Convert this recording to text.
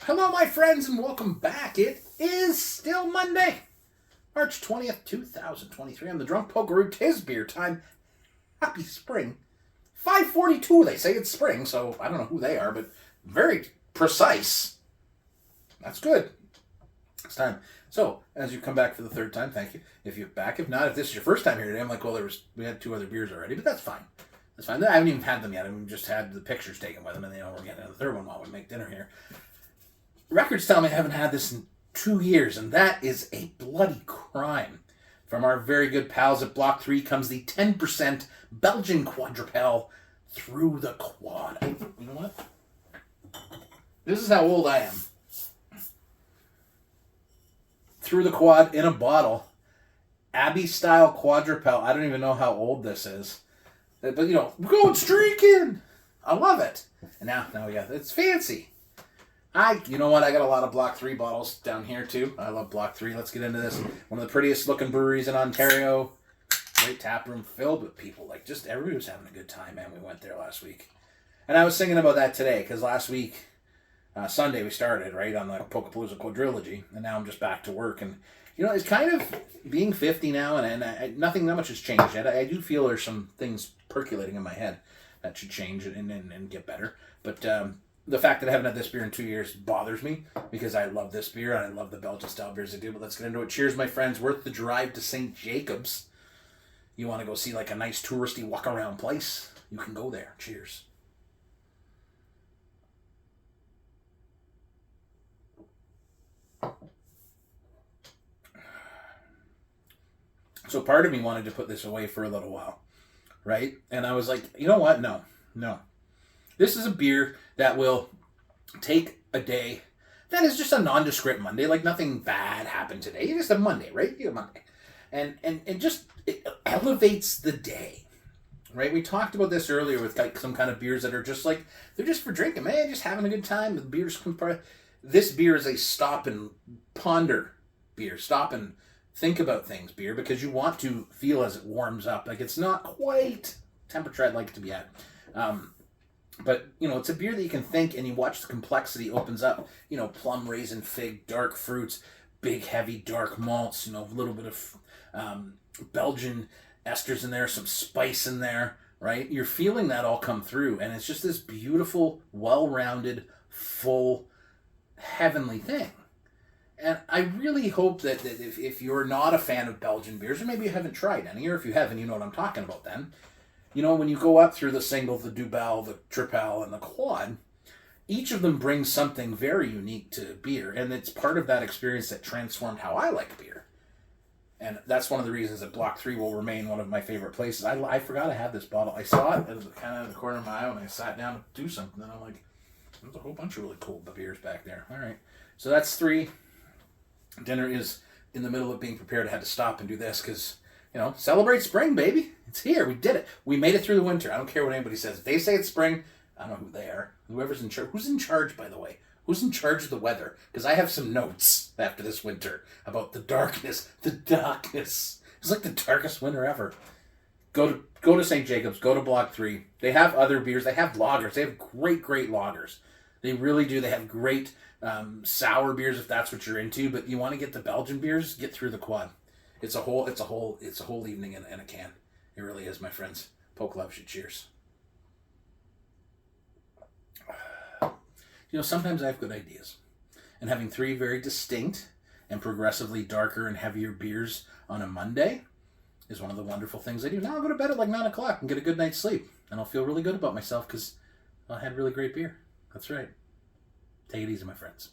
Hello, my friends, and welcome back. It is still Monday, March 20th, 2023. I'm the Drunk Pokeroo. 'Tis beer time. Happy spring. 5:42, they say it's spring, so I don't know who they are, but very precise. That's good. It's time. So, as you come back for the third time, thank you. If you're back, if not, if this is your first time here today, I'm like, well, we had two other beers already, but that's fine. That's fine. I haven't even had them yet. I've just had the pictures taken with them, and we're getting the third one while we make dinner here. Records tell me I haven't had this in 2 years, and that is a bloody crime. From our very good pals at Block 3 comes the 10% Belgian Quadruple through the quad. You know what? This is how old I am. Through the quad in a bottle. Abbey-style Quadruple. I don't even know how old this is. But, we're going streaking. I love it. And now it's fancy. You know what? I got a lot of Block 3 bottles down here, too. I love Block 3. Let's get into this. One of the prettiest looking breweries in Ontario. Great tap room filled with people. Just everybody was having a good time, man. We went there last week. And I was thinking about that today, because last week, Sunday, we started, right, on the Pokapalooza quadrilogy. And now I'm just back to work. And, it's kind of being 50 now, and nothing that much has changed yet. I do feel there's some things percolating in my head that should change and get better. But, the fact that I haven't had this beer in 2 years bothers me because I love this beer and I love the Belgian style beers they do. But let's get into it. Cheers, my friends. Worth the drive to St. Jacobs. You want to go see a nice touristy walk around place? You can go there. Cheers. So part of me wanted to put this away for a little while, right? And I was like, you know what? No. This is a beer that will take a day that is just a nondescript Monday, like nothing bad happened today. It's just a Monday, right? You have Monday. And just it elevates the day, right? We talked about this earlier with some kind of beers that are just they're just for drinking, man, just having a good time. The beers this beer is a stop and ponder beer. Stop and think about things beer because you want to feel as it warms up. It's not quite temperature I'd like it to be at. But, it's a beer that you can think and you watch the complexity opens up. Plum, raisin, fig, dark fruits, big, heavy, dark malts, a little bit of Belgian esters in there, some spice in there, right? You're feeling that all come through. And it's just this beautiful, well-rounded, full, heavenly thing. And I really hope that if you're not a fan of Belgian beers, or maybe you haven't tried any, or if you haven't, you know what I'm talking about then. When you go up through the single, the double, the triple, and the quad, each of them brings something very unique to beer, and it's part of that experience that transformed how I like beer. And that's one of the reasons that Block 3 will remain one of my favorite places. I forgot I had this bottle. I saw it as kind of in the corner of my eye when I sat down to do something, and I'm like, there's a whole bunch of really cool beers back there. All right, so that's 3. Dinner is in the middle of being prepared. I had to stop and do this because... celebrate spring, baby. It's here. We did it. We made it through the winter. I don't care what anybody says. If they say it's spring, I don't know who they are. Whoever's in charge. Who's in charge, by the way? Who's in charge of the weather? Because I have some notes after this winter about the darkness. The darkness. It's like the darkest winter ever. Go to St. Jacobs. Go to Block 3. They have other beers. They have lagers. They have great lagers. They really do. They have great sour beers if that's what you're into. But you want to get the Belgian beers, get through the quad. It's a whole evening in a can. It really is, my friends. Poke loves you. Cheers. Sometimes I have good ideas. And having 3 very distinct and progressively darker and heavier beers on a Monday is one of the wonderful things I do. Now I'll go to bed at 9 o'clock and get a good night's sleep. And I'll feel really good about myself because I had really great beer. That's right. Take it easy, my friends.